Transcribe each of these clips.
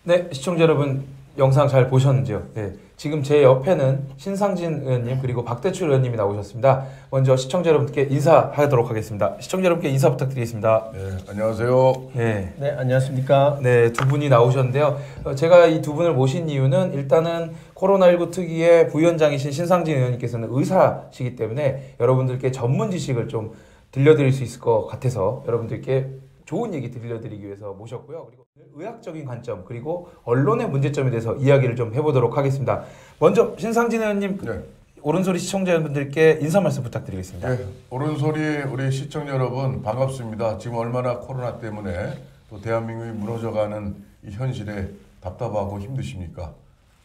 네, 시청자 여러분 영상 잘 보셨는지요? 네, 지금 제 옆에는 신상진 의원님 그리고 박대출 의원님이 나오셨습니다. 먼저 시청자 여러분께 인사하도록 하겠습니다. 시청자 여러분께 인사 부탁드리겠습니다. 네, 안녕하세요. 네, 네, 안녕하십니까. 네, 두 분이 나오셨는데요. 제가 이 두 분을 모신 이유는 일단은 코로나19 특위의 부위원장이신 신상진 의원님께서는 의사시기 때문에 여러분들께 전문 지식을 좀 들려드릴 수 있을 것 같아서 여러분들께 좋은 얘기 들려드리기 위해서 모셨고요. 그리고 의학적인 관점 그리고 언론의 문제점에 대해서 이야기를 좀 해보도록 하겠습니다. 먼저 신상진 의원님 네. 오른소리 시청자 여러분들께 인사 말씀 부탁드리겠습니다. 네, 오른소리 우리 시청자 여러분 반갑습니다. 지금 얼마나 코로나 때문에 또 대한민국이 무너져가는 이 현실에 답답하고 힘드십니까?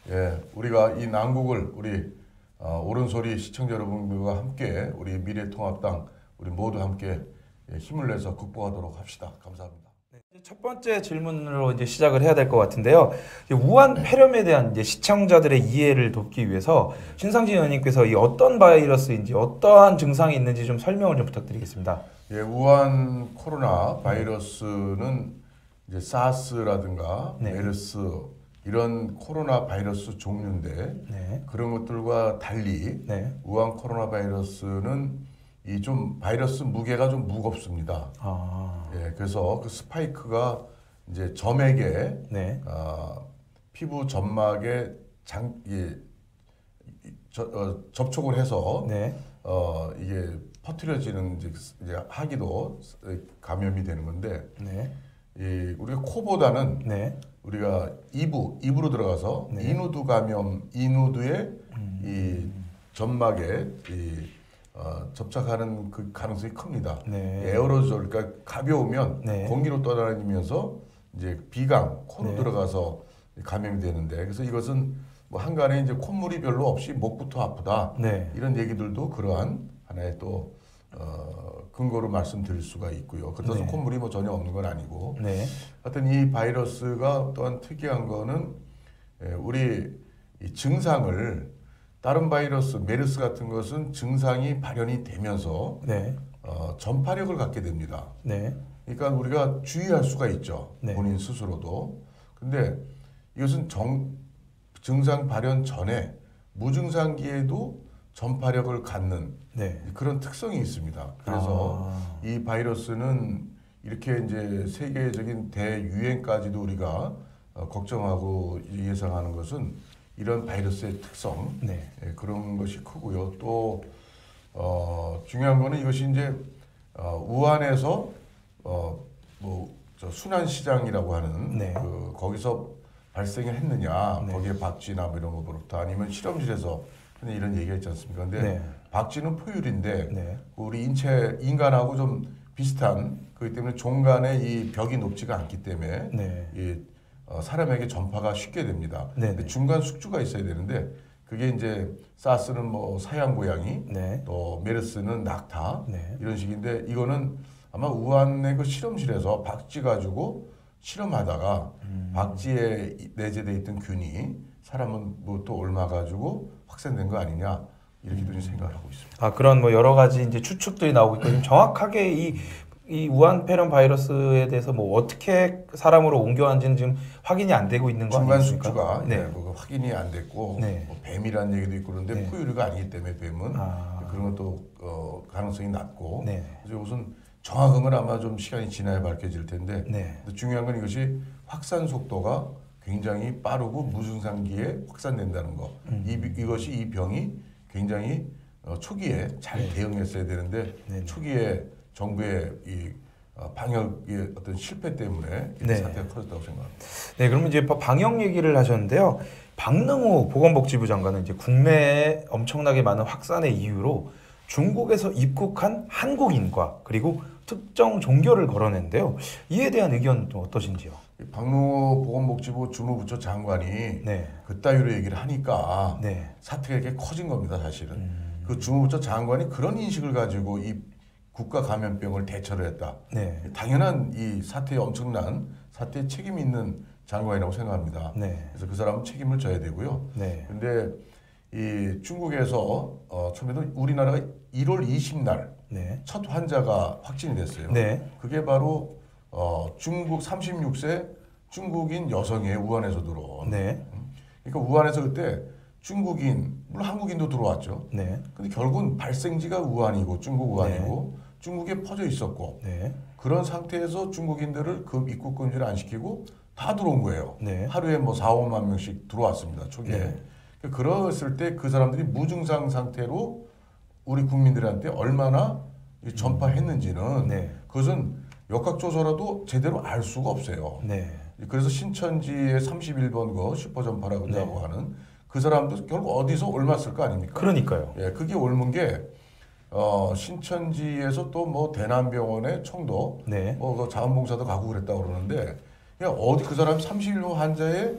예, 우리가 이 난국을 우리 오른소리 시청자 여러분들과 함께 우리 미래통합당 우리 모두 함께 힘을 내서 극복하도록 합시다. 감사합니다. 첫 번째 질문으로 이제 시작을 해야 될 것 같은데요. 우한 폐렴에 대한 이제 시청자들의 이해를 돕기 위해서 신상진 의원님께서 이 어떤 바이러스인지 어떠한 증상이 있는지 좀 설명을 좀 부탁드리겠습니다. 예, 우한 코로나 바이러스는 이제 사스라든가 네. 메르스 이런 코로나 바이러스 종류인데 네. 그런 것들과 달리 네. 우한 코로나 바이러스는 이 좀 바이러스 무게가 좀 무겁습니다. 아. 예, 그래서 그 스파이크가 이제 점액에 네. 피부 점막에 접촉을 해서 네. 이게 퍼뜨려지는 이제 하기도 감염이 되는 건데 네. 이 우리가 코보다는 네. 우리가 입으로 들어가서 네. 인후두 감염, 인후두의 이 점막에 접촉하는 그 가능성이 큽니다. 네. 에어로졸, 그러니까 가벼우면 네. 공기로 떠다니면서 이제 비강, 코로 네. 들어가서 감염이 되는데 그래서 이것은 뭐 한간에 이제 콧물이 별로 없이 목부터 아프다 네. 이런 얘기들도 그러한 하나의 또 근거로 말씀드릴 수가 있고요. 그래서 네. 콧물이 뭐 전혀 없는 건 아니고 네. 하여튼 이 바이러스가 또한 특이한 거는 우리 이 증상을 다른 바이러스, 메르스 같은 것은 증상이 발현이 되면서 네. 전파력을 갖게 됩니다. 네. 그러니까 우리가 주의할 수가 있죠. 네. 본인 스스로도. 근데 이것은 증상 발현 전에 무증상기에도 전파력을 갖는 네. 그런 특성이 있습니다. 그래서 이 바이러스는 이렇게 이제 세계적인 대유행까지도 우리가 걱정하고 예상하는 것은 이런 바이러스의 특성, 네. 예, 그런 것이 크고요. 또 중요한 거는 이것이 이제 우한에서 순환시장이라고 하는 네. 거기서 발생을 했느냐, 네. 거기에 박쥐나 뭐 이런 거부터 아니면 실험실에서 이런 얘기가 있지 않습니까? 근데 네. 박쥐는 포유류인데 네. 우리 인간하고 좀 비슷한 그렇기 때문에 종간의 이 벽이 높지가 않기 때문에 네. 이 사람에게 전파가 쉽게 됩니다. 네네. 근데 중간 숙주가 있어야 되는데 그게 이제 사스는 뭐 사양 고양이, 네. 또 메르스는 낙타 네. 이런 식인데 이거는 아마 우한의 그 실험실에서 박쥐 가지고 실험하다가 박쥐에 내재돼 있던 균이 사람은 뭐 또 옮아가지고 확산된 거 아니냐 이렇게도 생각을 하고 있습니다. 그런 뭐 여러 가지 이제 추측들이 나오고 있고 지금 정확하게 이 우한 폐렴 바이러스에 대해서 뭐 어떻게 사람으로 옮겨왔는지는 지금 확인이 안 되고 있는 거 중간 아닙니까? 숙주가 네. 그거 확인이 안 됐고 네. 뭐 뱀이라는 얘기도 있고 그런데 네. 포유류가 아니기 때문에 뱀은 그런 것도 가능성이 낮고 네. 그래서 우선 정확한 건 아마 좀 시간이 지나야 밝혀질 텐데 네. 중요한 건 이것이 확산 속도가 굉장히 빠르고 무증상기에 확산된다는 거. 이것이 이 병이 굉장히 초기에 잘 네. 대응했어야 되는데 네. 초기에 정부의 이 방역의 어떤 실패 때문에 이 네. 사태가 커졌다고 생각합니다. 네, 그러면 이제 방역 얘기를 하셨는데요. 박능호 보건복지부 장관은 이제 국내에 엄청나게 많은 확산의 이유로 중국에서 입국한 한국인과 그리고 특정 종교를 거론했는데요. 이에 대한 의견은 또 어떠신지요? 박능호 보건복지부 주무부처 장관이 네. 그따위로 얘기를 하니까 네. 사태가 이렇게 커진 겁니다, 사실은. 그 주무부처 장관이 그런 인식을 가지고 이 국가 감염병을 대처를 했다. 네. 당연한 이 사태에 엄청난 사태에 책임 있는 장관이라고 생각합니다. 네. 그래서 그 사람은 책임을 져야 되고요. 네. 근데 이 중국에서 처음에도 우리나라가 1월 20날 네. 첫 환자가 확진이 됐어요. 네. 그게 바로 중국 36세 중국인 여성이에요. 우한에서 들어온. 네. 그러니까 우한에서 그때 중국인, 물론 한국인도 들어왔죠. 네. 근데 결국은 발생지가 우한이고 중국 우한이고 중국에 퍼져 있었고 네. 그런 상태에서 중국인들을 입국 금지를 안 시키고 다 들어온 거예요. 네. 하루에 뭐 4, 5만 명씩 들어왔습니다. 초기에. 네. 그랬을 때 그 사람들이 무증상 상태로 우리 국민들한테 얼마나 전파했는지는 네. 그것은 역학조사라도 제대로 알 수가 없어요. 네. 그래서 신천지의 31번 거 슈퍼전파라고 하는 그 사람도 결국 어디서 옮았을 거 아닙니까? 그러니까요. 예, 그게 옮은 게 신천지에서 또 뭐 대남병원의 청도, 네. 뭐 자원봉사도 가고 그랬다고 그러는데 그냥 어디 그 사람 31호 환자의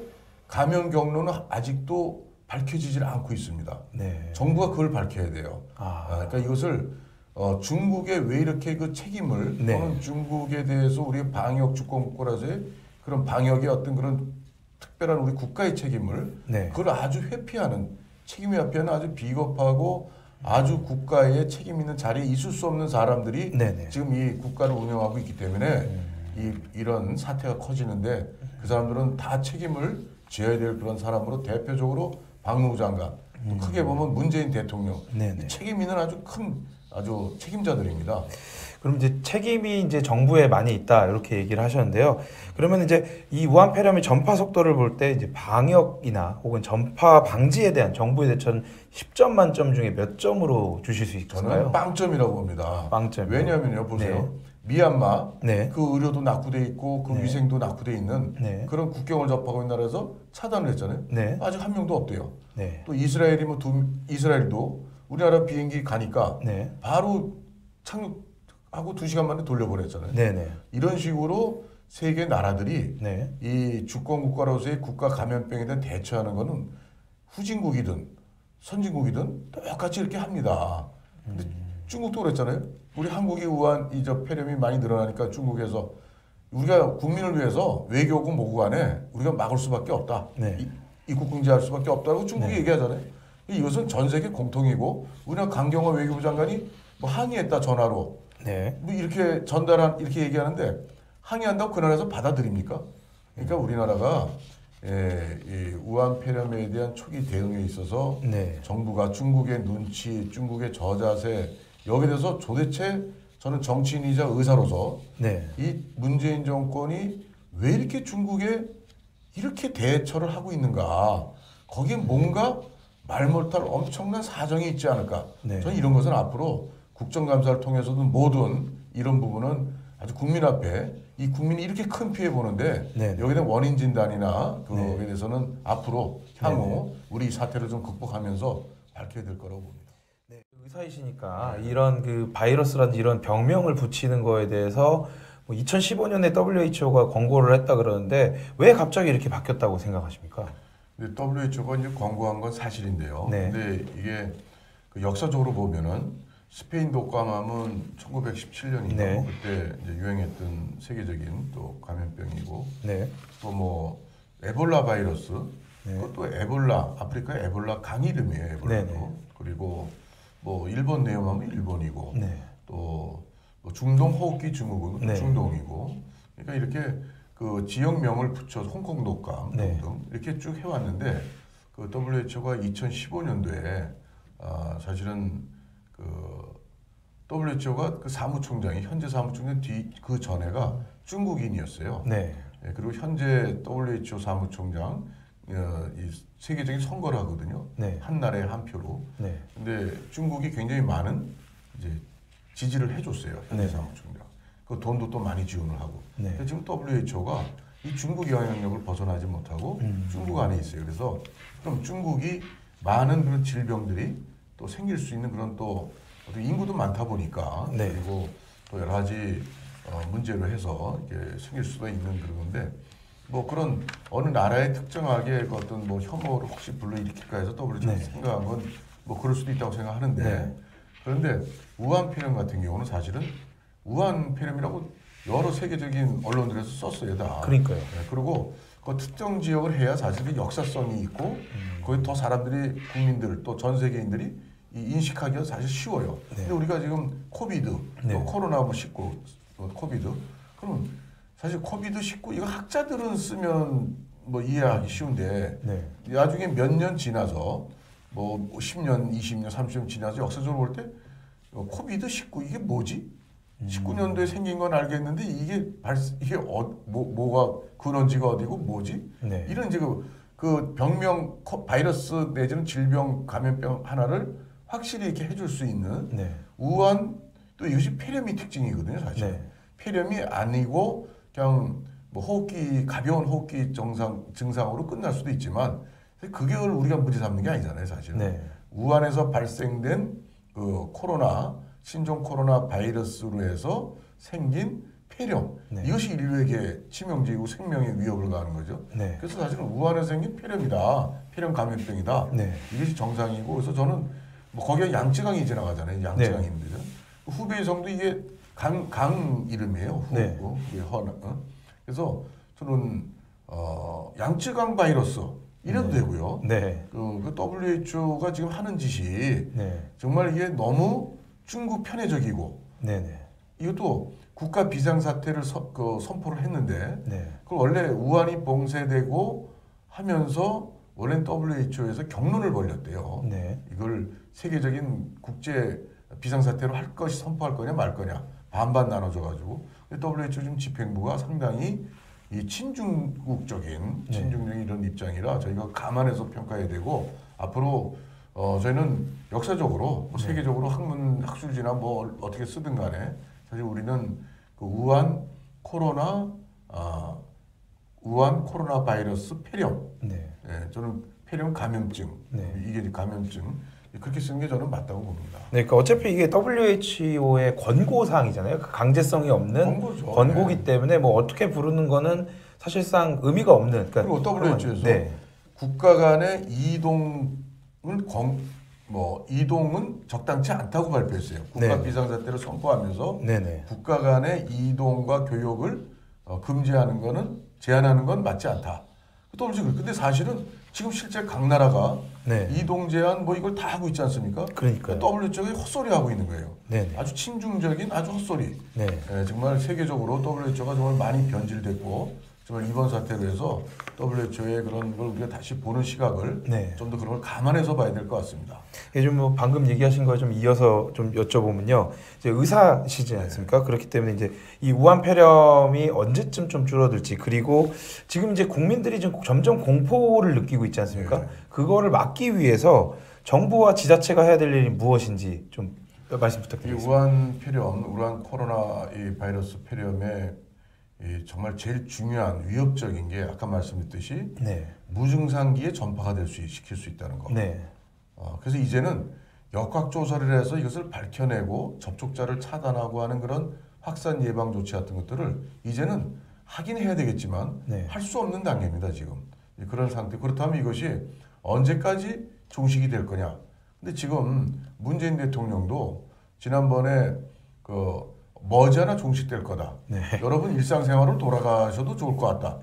감염 경로는 아직도 밝혀지질 않고 있습니다. 네. 정부가 그걸 밝혀야 돼요. 그러니까 이것을 중국에 왜 이렇게 그 책임을 네. 또는 중국에 대해서 우리 방역 주권국가라서의 그런 방역의 어떤 그런 특별한 우리 국가의 책임을 네. 그걸 아주 회피하는 책임이 회피하는 아주 비겁하고 아주 국가의 책임 있는 자리에 있을 수 없는 사람들이 네네. 지금 이 국가를 운영하고 있기 때문에 이런 사태가 커지는데 그 사람들은 다 책임을 져야 될 그런 사람으로 대표적으로 박무부 장관, 또 크게 보면 문재인 대통령 네네. 이 책임 있는 아주 책임자들입니다. 그럼 이제 책임이 이제 정부에 많이 있다 이렇게 얘기를 하셨는데요. 그러면 이제 이 우한 폐렴의 전파 속도를 볼 때 이제 방역이나 혹은 전파 방지에 대한 정부의 대처는 10점 만점 중에 몇 점으로 주실 수 있을까요? 저는 빵점이라고 봅니다. 빵점. 왜냐하면요, 보세요. 네. 미얀마 네. 그 의료도 낙후돼 있고 그 네. 위생도 낙후돼 있는 네. 그런 국경을 접하고 있는 나라에서 차단을 했잖아요. 네. 아직 한 명도 없대요. 네. 또 이스라엘이면 이스라엘도 우리나라 비행기 가니까 네. 바로 착륙하고 2시간 만에 돌려보냈잖아요. 네네. 이런 식으로 세계 나라들이 네. 이 주권 국가로서의 국가 감염병에 대한 대처하는 것은 후진국이든 선진국이든 똑같이 이렇게 합니다. 근데 중국도 그랬잖아요. 우리 한국이 우한 이저 폐렴이 많이 늘어나니까 중국에서 우리가 국민을 위해서 외교고 뭐고 간에 우리가 막을 수밖에 없다. 네. 입국 금지할 수밖에 없다고 중국이 네. 얘기하잖아요. 이것은 전 세계 공통이고 우리나라 강경화 외교부 장관이 뭐 항의했다 전화로 네. 뭐 이렇게 이렇게 얘기하는데 항의한다고 그 나라에서 받아들입니까? 그러니까 우리나라가 이 우한 폐렴에 대한 초기 대응에 있어서 네. 정부가 중국의 눈치, 중국의 저자세 여기에 대해서 도대체 저는 정치인이자 의사로서 네. 이 문재인 정권이 왜 이렇게 중국에 이렇게 대처를 하고 있는가? 거기에 뭔가 말 못할 엄청난 사정이 있지 않을까? 네. 저는 이런 것은 앞으로 국정감사를 통해서도 모든 이런 부분은 아주 국민 앞에 이 국민이 이렇게 큰 피해 보는데 네. 여기에 대한 원인 진단이나 그거에 네. 대해서는 앞으로 향후 우리 이 사태를 좀 극복하면서 밝혀야 될 거라고 봅니다. 네. 의사이시니까 이런 그 바이러스라든지 이런 병명을 붙이는 거에 대해서 뭐 2015년에 WHO가 권고를 했다 그러는데 왜 갑자기 이렇게 바뀌었다고 생각하십니까? 근데 WHO가 이제 권고한 건 사실인데요. 네. 근데 이게 그 역사적으로 보면은 스페인 독감암은 1917년이고 네. 그때 이제 유행했던 세계적인 또 감염병이고 네. 또 뭐 에볼라 바이러스 네. 그것도 에볼라 아프리카 에볼라 강 이름이에요. 에볼라도 네네. 그리고 뭐 일본 내염하면 일본이고 네. 또 뭐 중동 호흡기 증후군 네. 중동이고 그러니까 이렇게 그 지역명을 붙여서 홍콩 독감 네. 등등 이렇게 쭉 해왔는데 그 WHO가 2015년도에 사실은 그 WHO가 그 사무총장이 현재 사무총장 그 전에가 중국인이었어요. 네. 예, 그리고 현재 WHO 사무총장 이 세계적인 선거를 하거든요. 네. 한 나라에 한 표로. 네. 근데 중국이 굉장히 많은 이제 지지를 해줬어요. 현재 네. 사무총장. 그 돈도 또 많이 지원을 하고. 네. 근데 지금 WHO가 이 중국 영향력을 벗어나지 못하고 중국 안에 있어요. 그래서 그럼 중국이 많은 그런 질병들이 또 생길 수 있는 그런 또 어떤 인구도 많다 보니까 네. 그리고 또 여러 가지 문제로 해서 이게 생길 수가 있는 그런 건데 뭐 그런 어느 나라의 특정하게 그 어떤 뭐 혐오를 혹시 불러일으킬까 해서 WHO가 네. 생각한 건 뭐 그럴 수도 있다고 생각하는데 네. 그런데 우한 폐렴 같은 경우는 사실은 우한 폐렴이라고 여러 세계적인 언론들에서 썼어요 다. 그러니까요. 네, 그리고 그 특정 지역을 해야 사실 그 역사성이 있고 거기 더 사람들이 국민들 또 전 세계인들이 이 인식하기가 사실 쉬워요. 네. 근데 우리가 지금 코비드, 네. 또 코로나19 코비드 그럼 사실 코비드19 이거 학자들은 쓰면 뭐 이해하기 쉬운데 네. 나중에 몇 년 지나서 뭐 10년, 20년, 30년 지나서 역사적으로 볼 때 코비드19 이게 뭐지? 19년도에 생긴 건 알겠는데 이게 뭐가 근원지가 어디고 뭐지? 네. 이런 지금 그 병명 바이러스 내지는 질병 감염병 하나를 확실히 이렇게 해줄 수 있는 네. 우한 또 이것이 폐렴이 특징이거든요, 사실. 네. 폐렴이 아니고 그냥 뭐 가벼운 호흡기 증상으로 끝날 수도 있지만 그걸 우리가 문제 삼는 게 아니잖아요, 사실. 네. 우한에서 발생된 그 신종 코로나 바이러스로 해서 생긴 폐렴. 네. 이것이 인류에게 치명적이고 생명에 위협을 가하는 거죠. 네. 그래서 사실은 우한에서 생긴 폐렴이다. 폐렴 감염병이다. 네. 이것이 정상이고 그래서 저는 뭐 거기에 양쯔강이 지나가잖아요. 양쯔강이 네. 있는데 후베이성도 이게 강 이름이에요. 네. 이게 그래서 저는 양쯔강 바이러스 이래도 되고요. 네. 그 WHO가 지금 하는 짓이 네. 정말 이게 너무 중국 편애적이고 네. 네. 이것도 국가 비상사태를 선포를 했는데 네. 그걸 원래 우한이 봉쇄되고 하면서 원래는 WHO에서 경론을 벌였대요. 네. 이걸 세계적인 국제 비상사태로 선포할 거냐 말 거냐 반반 나눠져가지고 WHO 지금 집행부가 상당히 이 친중국적인 이런 입장이라 저희가 감안해서 평가해야 되고 앞으로 저희는 역사적으로 세계적으로 학술지나 뭐 어떻게 쓰든 간에 사실 우리는 그 우한 코로나 바이러스 폐렴. 네. 예, 저는 폐렴 감염증. 네. 이게 감염증. 그렇게 쓰는 게 저는 맞다고 봅니다. 네, 그러니까 어차피 이게 WHO의 권고 사항이잖아요. 그 강제성이 없는 권고죠. 권고기 네. 때문에 뭐 어떻게 부르는 거는 사실상 의미가 없는. 그러니까 그리고 WHO에서 네. 국가 간의 이동은 적당치 않다고 발표했어요. 국가 네. 비상사태를 선포하면서 네네. 국가 간의 이동과 교역을 금지하는 거는 제한하는 건 맞지 않다. 근데 사실은 지금 실제 각 나라가 네. 이동 제한 뭐 이걸 다 하고 있지 않습니까? 그러니까요. WHO가 헛소리 하고 있는 거예요. 네네. 아주 친중적인 아주 헛소리. 네. 예, 정말 세계적으로 WHO가 정말 많이 변질됐고 정말 이번 사태로 해서 WHO의 그런 걸 우리가 다시 보는 시각을 네. 좀 더 그런 걸 감안해서 봐야 될 것 같습니다. 요즘 뭐 방금 얘기하신 거에 좀 이어서 좀 여쭤보면요. 이제 의사시지 않습니까? 그렇기 때문에 이제 이 우한 폐렴이 언제쯤 좀 줄어들지 그리고 지금 이제 국민들이 좀 점점 공포를 느끼고 있지 않습니까? 네. 그거를 막기 위해서 정부와 지자체가 해야 될 일이 무엇인지 좀 말씀 이 부탁드리겠습니다. 우한 코로나 이 바이러스 폐렴의 이 정말 제일 중요한 위협적인 게 아까 말씀드렸듯이 네. 무증상기에 전파가 시킬 수 있다는 거. 네. 그래서 이제는 역학조사를 해서 이것을 밝혀내고 접촉자를 차단하고 하는 그런 확산 예방 조치 같은 것들을 이제는 하긴 해야 되겠지만 네. 할 수 없는 단계입니다 지금. 그런 상태. 그렇다면 이것이 언제까지 종식이 될 거냐. 근데 지금 문재인 대통령도 지난번에 머지않아 종식될 거다. 네. 여러분 일상생활로 돌아가셔도 좋을 것 같다.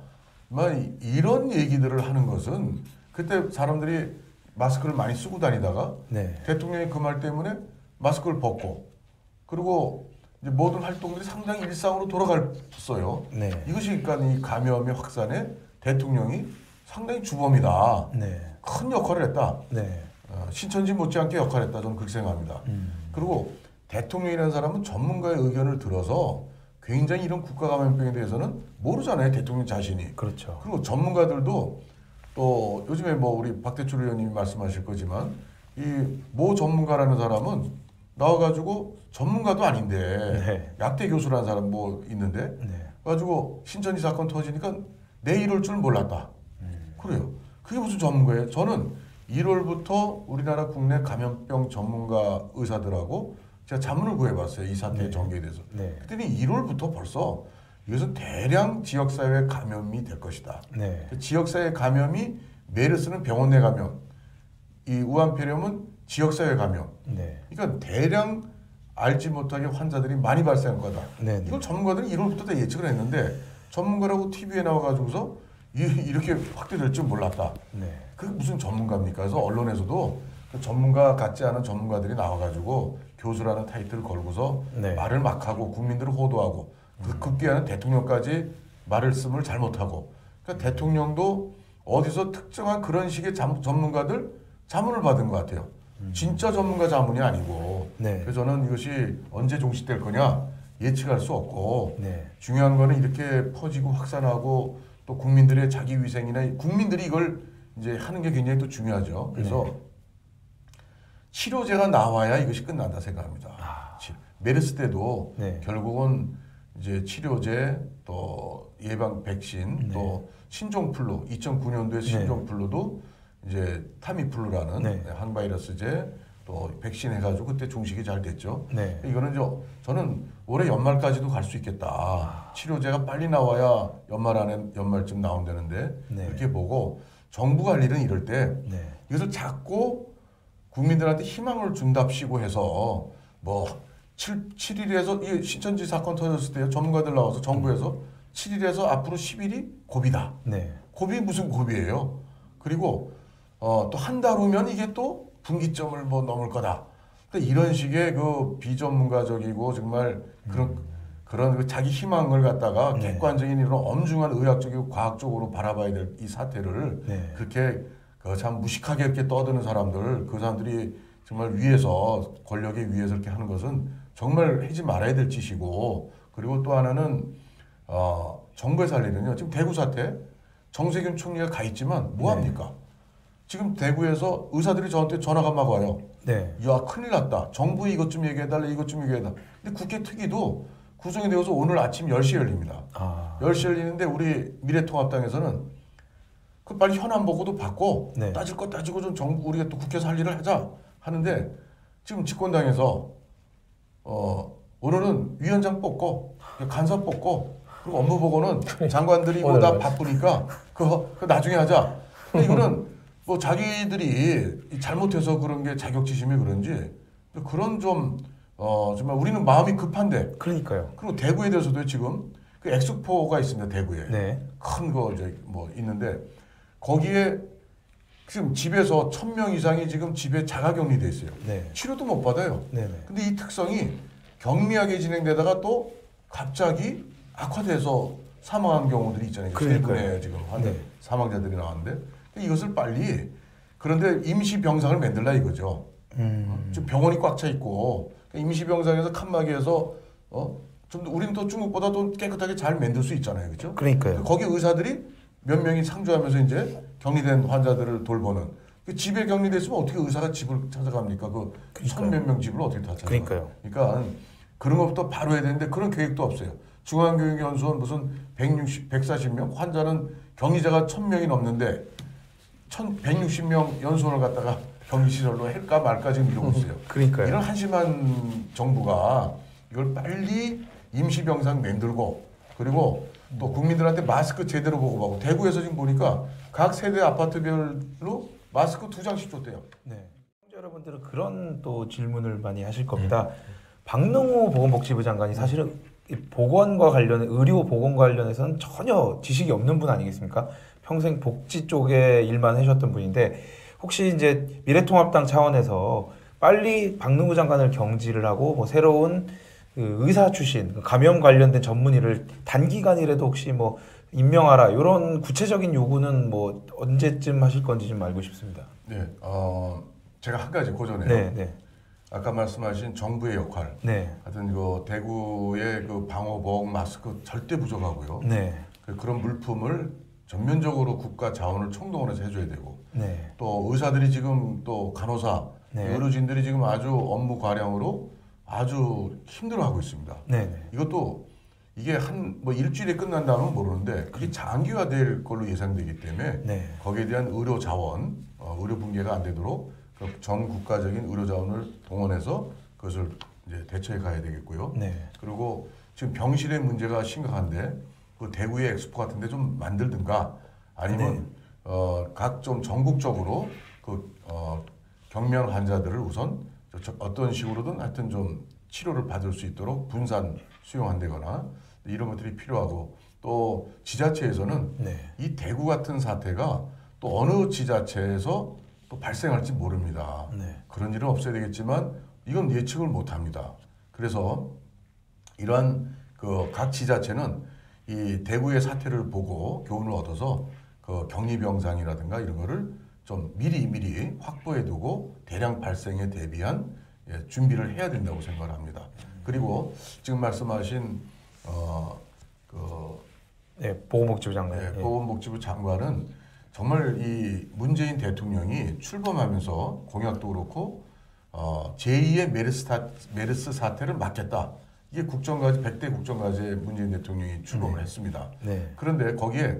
이런 얘기들을 하는 것은 그때 사람들이 마스크를 많이 쓰고 다니다가 네. 대통령이 그 말 때문에 마스크를 벗고 그리고 이제 모든 활동들이 상당히 일상으로 돌아갔어요. 네. 이것이 그러니까 이 감염의 확산에 대통령이 상당히 주범이다. 네. 큰 역할을 했다. 네. 신천지 못지않게 역할을 했다. 저는 그렇게 생각합니다. 그리고 대통령이라는 사람은 전문가의 의견을 들어서 굉장히 이런 국가 감염병에 대해서는 모르잖아요. 대통령 자신이. 그렇죠. 그리고 전문가들도 또 요즘에 뭐 우리 박대출 의원님이 말씀하실 거지만 이 모 전문가라는 사람은 나와가지고 전문가도 아닌데 네. 약대 교수라는 사람 뭐 있는데 네. 가지고 신천지 사건 터지니까 내 이럴 줄 몰랐다. 그래요. 그게 무슨 전문가예요? 저는 1월부터 우리나라 국내 감염병 전문가 의사들하고 제가 자문을 구해봤어요. 이 사태의 네. 전개에 대해서. 네. 그랬더니 1월부터 벌써 이것은 대량 지역사회 감염이 될 것이다. 네. 지역사회 감염이 메르스는 병원 내 감염, 이 우한폐렴은 지역사회 감염. 네. 그러니까 대량 알지 못하게 환자들이 많이 발생할 거다. 네. 이걸 전문가들이 1월부터 다 예측을 했는데 전문가라고 TV에 나와가지고서 이렇게 확대될 줄 몰랐다. 네. 그게 무슨 전문가입니까? 그래서 언론에서도 그 전문가 같지 않은 전문가들이 나와가지고 교수라는 타이틀을 걸고서 네. 말을 막 하고 국민들을 호도하고 그 급기야는 대통령까지 말씀을 잘못하고 그러니까 대통령도 어디서 특정한 그런 식의 전문가들 자문을 받은 것 같아요. 진짜 전문가 자문이 아니고 네. 그래서 저는 이것이 언제 종식될 거냐 예측할 수 없고 네. 중요한 거는 이렇게 퍼지고 확산하고 또 국민들의 자기 위생이나 국민들이 이걸 이제 하는 게 굉장히 또 중요하죠. 그래서 치료제가 나와야 이것이 끝난다 생각합니다. 메르스 때도 네. 결국은 이제 치료제 또 예방 백신 또 신종플루 2009년도에 신종플루도 이제 타미플루라는 네. 항바이러스제 또 백신 해가지고 그때 종식이 잘 됐죠. 네. 이거는 저는 올해 연말까지도 갈 수 있겠다. 치료제가 빨리 나와야 연말 안에 연말쯤 나온다는데 네. 그렇게 보고 정부 관리는 이럴 때 네. 이것을 자꾸 국민들한테 희망을 준답시고 해서 뭐 7일에서 이 신천지 사건 터졌을 때 전문가들 나와서 정부에서 7일에서 앞으로 10일이 고비다. 네. 고비 무슨 고비예요? 그리고 또 한 달 후면 이게 또 분기점을 뭐 넘을 거다. 그러니까 이런 식의 그 비전문가적이고 정말 그런 그 자기 희망을 갖다가 네. 객관적인 이런 엄중한 의학적이고 과학적으로 바라봐야 될 이 사태를 네. 그렇게 참 무식하게 이렇게 떠드는 사람들 그 사람들이 정말 위에서 권력의 위에서 이렇게 하는 것은 정말 하지 말아야 될 짓이고 그리고 또 하나는 정부의 살리는요. 지금 대구 사태 정세균 총리가 가 있지만 뭐 합니까? 지금 대구에서 의사들이 저한테 전화가 막 와요. 네. 야 큰일 났다. 정부 이것 좀 얘기해달라 이것 좀 얘기해달라. 근데 국회 특위도 구성이 되어서 오늘 아침 10시에 열립니다. 10시에 열리는데 우리 미래통합당에서는 그 빨리 현안 보고도 받고 네. 따질 거 따지고 좀 정부 우리가 또 국회에서 할 일을 하자 하는데 지금 집권당에서 오늘은 위원장 뽑고 간사 뽑고 그리고 업무 보고는 장관들이 뭐 다 바쁘니까 그거 나중에 하자. 근데 이거는 뭐 자기들이 잘못해서 그런 게 자격지심이 그런지 그런 좀 정말 우리는 마음이 급한데 그러니까요. 그리고 대구에 대해서도 지금 그 엑스포가 있습니다. 대구에 네. 큰 거 이제 뭐 있는데 거기에 지금 집에서 1,000명 이상이 지금 집에 자가격리돼 있어요. 네. 치료도 못 받아요. 네네. 근데 이 특성이 경미하게 진행되다가 또 갑자기 악화돼서 사망한 경우들이 있잖아요. 세 그러니까요. 분의 지금 네. 사망자들이 나왔는데 이것을 빨리 그런데 임시 병상을 만들라 이거죠. 지금 병원이 꽉 차 있고 임시 병상에서 칸막이에서 좀 우리는 또 중국보다 또 깨끗하게 잘 만들 수 있잖아요, 그렇죠? 그러니까요. 거기 의사들이 몇 명이 상주하면서 이제 격리된 환자들을 돌보는 그 집에 격리됐으면 어떻게 의사가 집을 찾아갑니까? 그 천 몇 명 집을 어떻게 다 찾아가? 그러니까요. 그러니까 그런 것부터 바로 해야 되는데 그런 계획도 없어요. 중앙교육연수원 무슨 140명 환자는 격리자가 1,000명이 넘는데 160명 연수원을 갖다가 격리시설로 할까 말까 지금 이러고 있어요. 그러니까요. 이런 한심한 정부가 이걸 빨리 임시병상 만들고 그리고 또 국민들한테 마스크 제대로 보고받고 대구에서 지금 보니까 각 세대 아파트별로 마스크 2장씩 줬대요. 네. 시청자 여러분들은 그런 또 질문을 많이 하실 겁니다. 박능호 보건복지부 장관이 사실은 이 보건과 관련해 의료 보건과 관련해서는 전혀 지식이 없는 분 아니겠습니까? 평생 복지 쪽에 일만 하셨던 분인데 혹시 이제 미래통합당 차원에서 빨리 박능호 장관을 경질을 하고 뭐 새로운 그 의사 출신 감염 관련된 전문의를 단기간이라도 혹시 뭐 임명하라 이런 구체적인 요구는 뭐 언제쯤 하실 건지 좀 알고 싶습니다. 네, 제가 한 가지 고전해요. 네, 네, 아까 말씀하신 정부의 역할. 네, 하여튼 그 대구의 그 방호복 마스크 절대 부족하고요. 네, 그런 물품을 전면적으로 국가 자원을 총동원해서 해줘야 되고 네, 또 의사들이 지금 또 간호사, 네. 의료진들이 지금 아주 업무 과량으로 아주 힘들어하고 있습니다. 네, 네. 이것도 이게 뭐 일주일에 끝난다면 모르는데 그게 장기화될 걸로 예상되기 때문에 네. 거기에 대한 의료 자원, 의료 붕괴가 안 되도록 전 국가적인 의료 자원을 동원해서 그것을 이제 대처해 가야 되겠고요. 네. 그리고 지금 병실의 문제가 심각한데 그 대구의 엑스포 같은데 좀 만들든가 아니면 각 좀 전국적으로 경미한 환자들을 우선 어떤 식으로든 하여튼 좀 치료를 받을 수 있도록 분산 수용한다거나 이런 것들이 필요하고 또 지자체에서는 네. 이 대구 같은 사태가 또 어느 지자체에서 또 발생할지 모릅니다. 네. 그런 일은 없어야 되겠지만 이건 예측을 못 합니다. 그래서 이러한 그 각 지자체는 이 대구의 사태를 보고 교훈을 얻어서 그 격리병상이라든가 이런 거를 좀 미리 확보해두고 대량 발생에 대비한 준비를 해야 된다고 생각을 합니다. 그리고 지금 말씀하신 보건복지부 장관. 보건복지부 장관은 정말 이 문재인 대통령이 출범하면서 공약도 그렇고 제2의 메르스 사태를 막겠다. 이게 국정과제 100대 국정과제에 문재인 대통령이 출범을 했습니다. 네. 그런데 거기에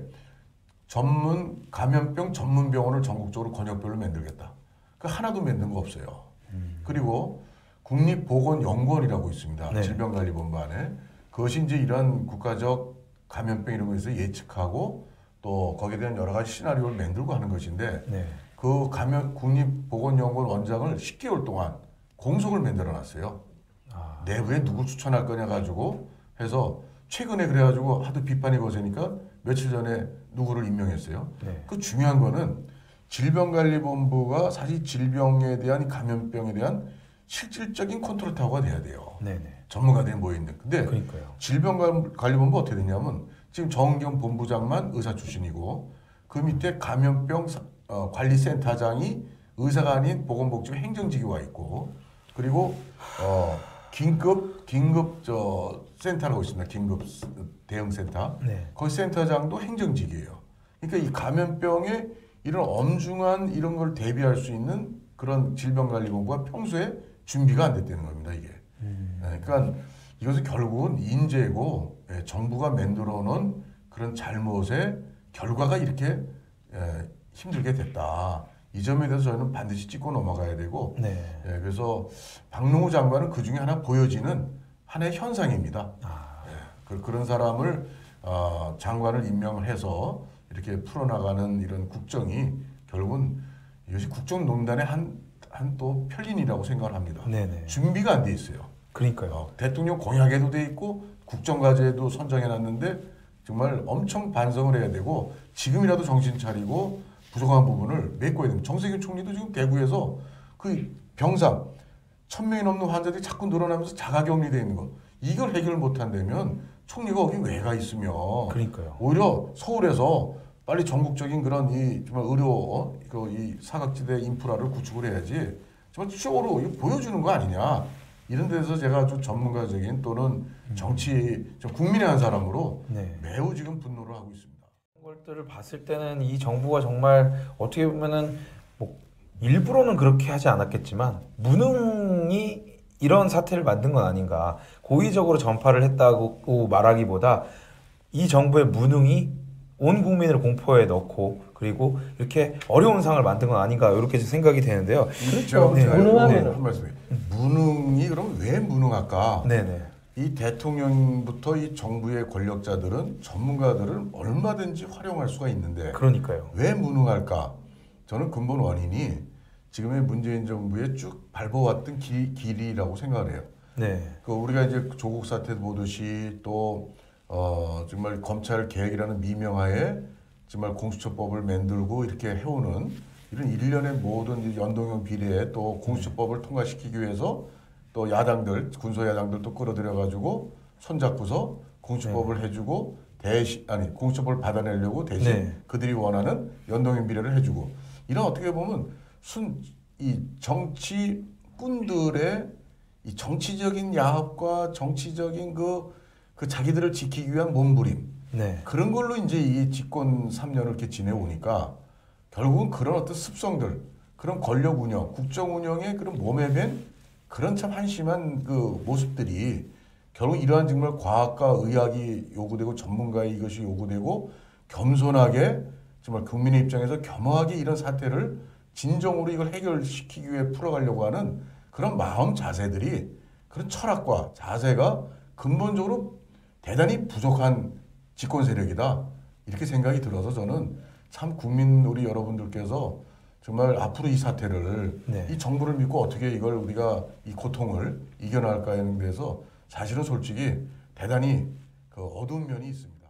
감염병 전문 병원을 전국적으로 권역별로 만들겠다. 그 하나도 만든 거 없어요. 그리고 국립보건연구원이라고 있습니다. 네. 질병관리본부 안에. 그것이 이제 이런 국가적 감염병 이런 것에서 예측하고 또 거기에 대한 여러 가지 시나리오를 만들고 하는 것인데 네. 그 국립보건연구원 원장을 10개월 동안 공석을 만들어 놨어요. 내부에 누구 추천할 거냐 가지고 해서 최근에 그래가지고 하도 비판이 거세니까 며칠 전에 누구를 임명했어요. 네. 그 중요한 거는 질병관리본부가 사실 질병에 대한 감염병에 대한 실질적인 컨트롤 타워가 돼야 돼요. 네네. 전문가들이 모여있는. 근데 그러니까요. 질병관리본부 어떻게 되냐면 지금 정은경 본부장만 의사 출신이고 그 밑에 감염병 관리센터장이 의사가 아닌 보건복지부 행정직이 와 있고 그리고 긴급 센터라고 있습니다. 긴급 대응센터. 네. 거기 센터장도 행정직이에요. 그러니까 이 감염병에 이런 엄중한 이런 걸 대비할 수 있는 그런 질병관리본부가 평소에 준비가 안 됐다는 겁니다. 이게. 그러니까 이것은 결국은 인재고 정부가 만들어 놓은 그런 잘못의 결과가 이렇게 힘들게 됐다. 이 점에 대해서 저희는 반드시 짚고 넘어가야 되고 네. 그래서 박능우 장관은 그 중에 하나 보여지는 하나의 현상입니다. 그런 사람을 장관을 임명을 해서 이렇게 풀어나가는 이런 국정이 결국은 이것이 국정농단의 한 또 편린이라고 생각을 합니다. 네네. 준비가 안 돼 있어요. 그러니까요. 대통령 공약에도 돼 있고 국정과제에도 선정해 놨는데 정말 엄청 반성을 해야 되고 지금이라도 정신 차리고 부족한 부분을 메꿔야 됩니다. 정세균 총리도 지금 대구에서 그 병상 1,000명이 넘는 환자들이 자꾸 늘어나면서 자가격리돼 있는 거 이걸 해결 못 한다면 총리가 거기 왜 가 있으며 그러니까요. 오히려 서울에서 빨리 전국적인 그런 이 정말 의료 이 사각지대 인프라를 구축을 해야지 정말 쇼로 이거 보여주는 거 아니냐 이런 데서 제가 아주 전문가적인 또는 정치 국민의 한 사람으로 네. 매우 지금 분노를 하고 있습니다. 이런 것들을 봤을 때는 이 정부가 정말 어떻게 보면은 뭐 일부러는 그렇게 하지 않았겠지만 무능이 이런 사태를 만든 건 아닌가. 고의적으로 전파를 했다고 말하기보다 이 정부의 무능이 온 국민을 공포에 넣고 그리고 이렇게 어려운 상황을 만든 건 아닌가 이렇게 생각이 되는데요. 제가 무능하면 한 말씀이 무능이 그럼 왜 무능할까? 네네. 이 대통령부터 이 정부의 권력자들은 전문가들을 얼마든지 활용할 수가 있는데 그러니까요. 왜 무능할까? 저는 근본 원인이 지금의 문재인 정부에 쭉 밟아왔던 길이라고 생각을 해요. 네. 우리가 이제 조국 사태 보듯이 또 정말 검찰 개혁이라는 미명하에 정말 공수처법을 만들고 이렇게 해오는 이런 일련의 모든 연동형 비례에 또 공수처법을 통과시키기 위해서 또 야당들 군소 야당들도 끌어들여가지고 손잡고서 공수처법을 해주고 공수처법을 받아내려고 대신 그들이 원하는 연동형 비례를 해주고 이런 어떻게 보면 이 정치꾼들의 이 정치적인 야합과 정치적인 그 자기들을 지키기 위한 몸부림 그런 걸로 이제 이 집권 3년을 이렇게 지내오니까 결국은 그런 어떤 습성들 그런 권력 운영 국정 운영의 그런 몸에 밴 그런 참 한심한 그 모습들이 결국 이러한 정말 과학과 의학이 요구되고 전문가의 이것이 요구되고 겸손하게 정말 국민의 입장에서 겸허하게 이런 사태를 진정으로 이걸 해결시키기 위해 풀어가려고 하는 그런 마음 자세들이 그런 철학과 자세가 근본적으로 대단히 부족한 집권 세력이다 이렇게 생각이 들어서 저는 참 국민 우리 여러분들께서 정말 앞으로 이 사태를 이 정부를 믿고 어떻게 이걸 우리가 이 고통을 이겨나갈까에 대해서 사실은 솔직히 대단히 그 어두운 면이 있습니다.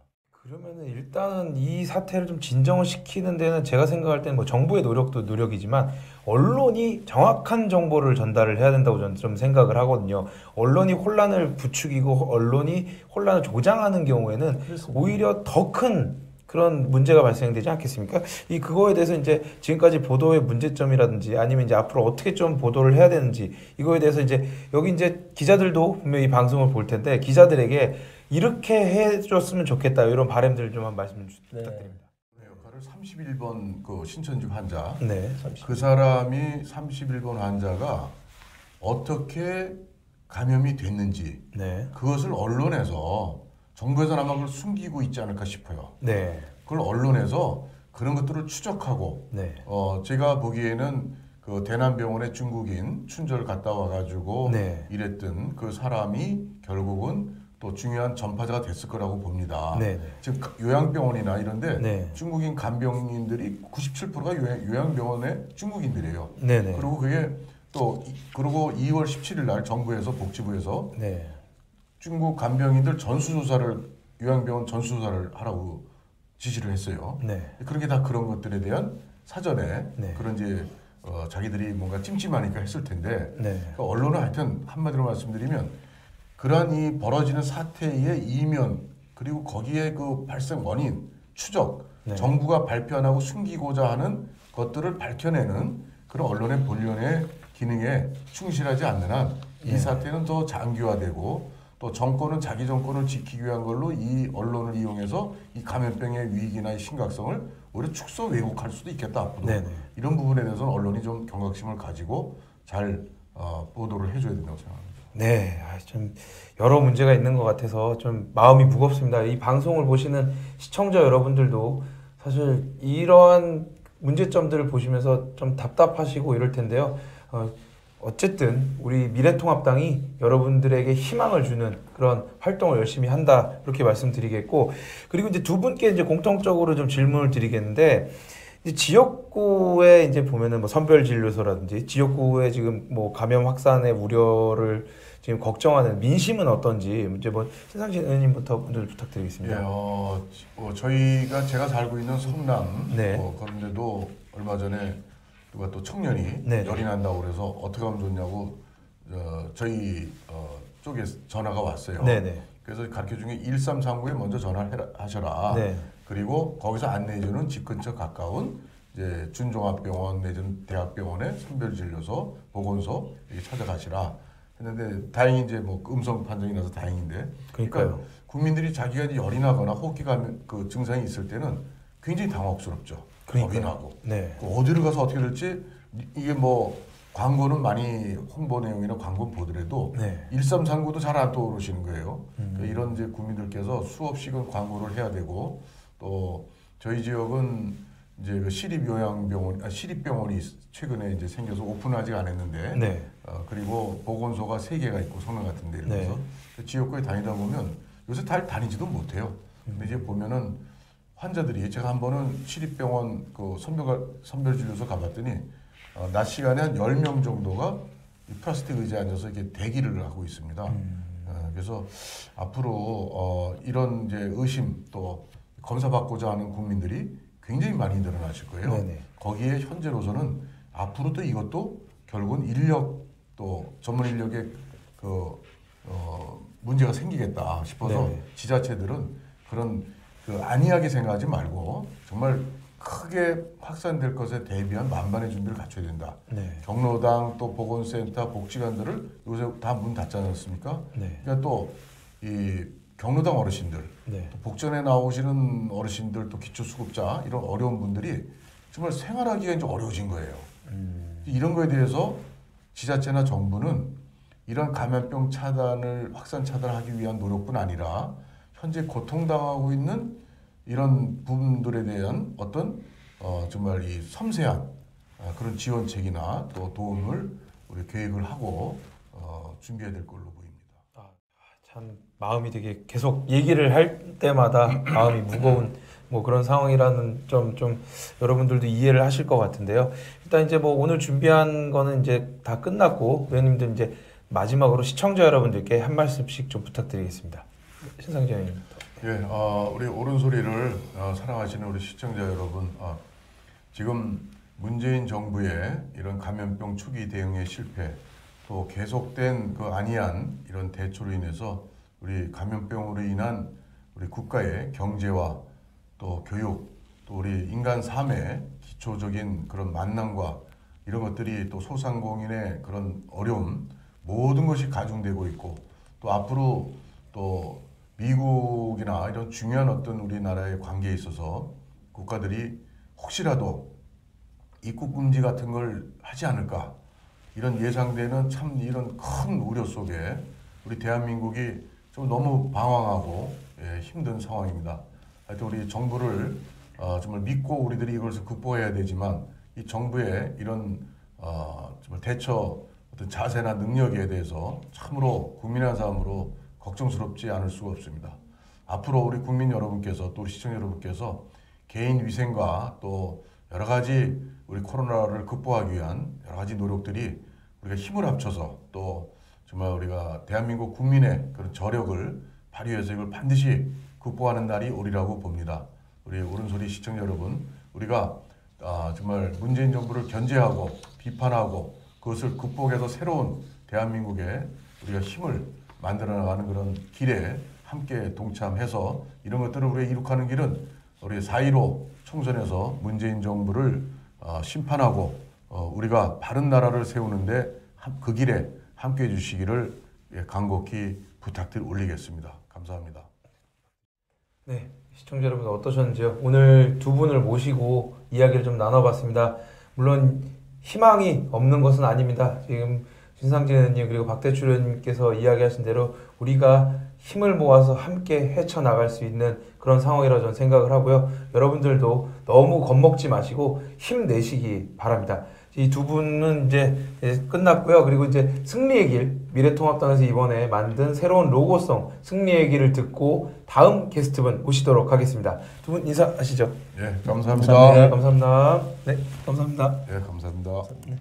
그러면은 일단은 이 사태를 좀 진정을 시키는 데는 제가 생각할 때는 뭐 정부의 노력도 노력이지만 언론이 정확한 정보를 전달을 해야 된다고 저는 좀 생각을 하거든요. 언론이 혼란을 부추기고 언론이 혼란을 조장하는 경우에는 그렇습니다. 오히려 더 큰 그런 문제가 발생되지 않겠습니까? 이 그거에 대해서 이제 지금까지 보도의 문제점이라든지 아니면 이제 앞으로 어떻게 좀 보도를 해야 되는지 이거에 대해서 이제 여기 이제 기자들도 분명히 방송을 볼 텐데 기자들에게 이렇게 해줬으면 좋겠다 이런 바람들을 좀 한 말씀 네. 부탁드립니다. 역할을 31번 그 신천지 환자 네. 그 사람이 31번 환자가 어떻게 감염이 됐는지 네. 그것을 언론에서 정부에서는 아마 그걸 숨기고 있지 않을까 싶어요. 네. 그걸 언론에서 그런 것들을 추적하고 네. 제가 보기에는 그 대남병원에 중국인 춘절 갔다 와가지고 네. 일했던 그 사람이 결국은 또 중요한 전파자가 됐을 거라고 봅니다. 네. 지금 요양병원이나 이런데 네. 중국인 간병인들이 97%가 요양병원의 중국인들이에요. 네. 네. 그리고 그게 그리고 2월 17일 날 정부에서 복지부에서 네. 중국 간병인들 전수조사를 요양병원 전수조사를 하라고 지시를 했어요. 네. 그렇게 다 그런 것들에 대한 사전에 네. 그런 이제 자기들이 뭔가 찜찜하니까 했을 텐데 네. 그러니까 언론은 하여튼 한마디로 말씀드리면 그러한 이 벌어지는 사태의 이면 그리고 거기에 그 발생 원인 추적 네. 정부가 발표 안 하고 숨기고자 하는 것들을 밝혀내는 그런 언론의 본연의 기능에 충실하지 않는 한 이 네. 사태는 더 장기화되고 또 정권은 자기 정권을 지키기 위한 걸로 이 언론을 이용해서 이 감염병의 위기나 이 심각성을 오히려 축소 왜곡할 수도 있겠다 앞으로. 네네. 이런 부분에 대해서는 언론이 좀 경각심을 가지고 잘 보도를 해줘야 된다고 생각합니다. 네, 좀 여러 문제가 있는 것 같아서 좀 마음이 무겁습니다. 이 방송을 보시는 시청자 여러분들도 사실 이러한 문제점들을 보시면서 좀 답답하시고 이럴 텐데요. 어쨌든 우리 미래통합당이 여러분들에게 희망을 주는 그런 활동을 열심히 한다 이렇게 말씀드리겠고 그리고 이제 두 분께 이제 공통적으로 좀 질문을 드리겠는데 이제 지역구에 이제 보면은 뭐 선별진료소라든지 지역구에 지금 뭐 감염 확산의 우려를 지금 걱정하는 민심은 어떤지 이제 뭐 신상진 의원님부터 먼저 부탁드리겠습니다. 예, 제가 살고 있는 성남 네. 그런데도 얼마 전에 누가 또 청년이 네. 열이 난다고 그래서 어떻게 하면 좋냐고 저희 쪽에 전화가 왔어요. 네네. 그래서 가르쳐 중에 1339에 먼저 전화를 하셔라. 네. 그리고 거기서 안내해주는 집 근처 가까운 이제 준종합병원 내지는 대학병원의 선별진료소, 보건소 이렇게 찾아가시라 했는데 다행히 이제 뭐 음성 판정이 나서 다행인데. 그러니까요. 국민들이 자기가 이제 열이 나거나 호흡기 감염 그 증상이 있을 때는 굉장히 당혹스럽죠. 겁이 나고. 네. 어디를 가서 어떻게 될지 이게 뭐 광고는 많이 홍보 내용이나 광고 보더라도 네. 1339도 잘 안 떠오르시는 거예요. 그러니까 이런 이제 국민들께서 수없이건 광고를 해야 되고 또 저희 지역은 이제 그 시립병원이 최근에 이제 생겨서 오픈을 아직 안 했는데 네. 그리고 보건소가 3개가 있고 성남 같은 데 네. 이래서 지역구에 다니다 보면 요새 잘 다니지도 못해요. 근데 이제 보면은 환자들이 제가 한 번은 시립병원 그 선별진료소 가봤더니 낮 시간에 한 10명 정도가 이 플라스틱 의자에 앉아서 이렇게 대기를 하고 있습니다. 그래서 앞으로 이런 이제 의심 또 검사받고자 하는 국민들이 굉장히 많이 늘어나실 거예요. 네네. 거기에 현재로서는 앞으로도 이것도 결국은 인력 또 전문 인력의 문제가 생기겠다 싶어서 네네. 지자체들은 그런 안이하게 생각하지 말고 정말 크게 확산될 것에 대비한 만반의 준비를 갖춰야 된다. 네. 경로당 또 보건센터 복지관들을 요새 다 문 닫지 않았습니까? 네. 그러니까 또 이 경로당 어르신들, 네. 또 복전에 나오시는 어르신들 또 기초수급자 이런 어려운 분들이 정말 생활하기가 이제 어려워진 거예요. 이런 거에 대해서 지자체나 정부는 이런 감염병 확산 차단하기 위한 노력뿐 아니라 현재 고통당하고 있는 이런 부분들에 대한 어떤 정말 이 섬세한 그런 지원책이나 또 도움을 우리 계획을 하고 준비해야 될 걸로 보입니다. 참 마음이 되게 계속 얘기를 할 때마다 마음이 무거운 뭐 그런 상황이라는 좀 여러분들도 이해를 하실 것 같은데요. 일단 이제 뭐 오늘 준비한 거는 이제 다 끝났고 의원님들 이제 마지막으로 시청자 여러분들께 한 말씀씩 좀 부탁드리겠습니다. 신상진 의원님. 예, 우리 옳은 소리를 사랑하시는 우리 시청자 여러분, 지금 문재인 정부의 이런 감염병 초기 대응의 실패, 또 계속된 그 안이한 이런 대처로 인해서 우리 감염병으로 인한 우리 국가의 경제와 또 교육, 또 우리 인간 삶의 기초적인 그런 만남과 이런 것들이 또 소상공인의 그런 어려움, 모든 것이 가중되고 있고, 또 앞으로 또 미국이나 이런 중요한 어떤 우리나라의 관계에 있어서 국가들이 혹시라도 입국 금지 같은 걸 하지 않을까, 이런 예상되는 참 이런 큰 우려 속에 우리 대한민국이 좀 너무 방황하고 힘든 상황입니다. 하여튼 우리 정부를 정말 믿고 우리들이 이것을 극복해야 되지만, 이 정부의 이런 정말 대처 어떤 자세나 능력에 대해서 참으로 국민의 삶으로 걱정스럽지 않을 수가 없습니다. 앞으로 우리 국민 여러분께서 또 우리 시청자 여러분께서 개인 위생과 또 여러 가지 우리 코로나를 극복하기 위한 여러 가지 노력들이 우리가 힘을 합쳐서 또 정말 우리가 대한민국 국민의 그런 저력을 발휘해서 이걸 반드시 극복하는 날이 오리라고 봅니다. 우리 옳은소리 시청자 여러분, 우리가 정말 문재인 정부를 견제하고 비판하고 그것을 극복해서 새로운 대한민국에 우리가 힘을 만들어 나가는 그런 길에 함께 동참해서 이런 것들을 우리가 이룩하는 길은 우리 4.15 총선에서 문재인 정부를 심판하고 우리가 바른 나라를 세우는데 그 길에 함께 해주시기를 간곡히 올리겠습니다. 감사합니다. 네, 시청자 여러분 어떠셨는지요? 오늘 두 분을 모시고 이야기를 좀 나눠봤습니다. 물론 희망이 없는 것은 아닙니다. 지금 신상진 의원님 그리고 박대출 의원님께서 이야기하신 대로 우리가 힘을 모아서 함께 헤쳐나갈 수 있는 그런 상황이라고 저는 생각을 하고요. 여러분들도 너무 겁먹지 마시고 힘내시기 바랍니다. 이 두 분은 이제 끝났고요. 그리고 이제 승리의 길, 미래통합당에서 이번에 만든 새로운 로고송 승리의 길을 듣고 다음 게스트분 모시도록 하겠습니다. 두 분 인사하시죠. 예, 감사합니다. 감사합니다. 네, 감사합니다. 예, 감사합니다. 네.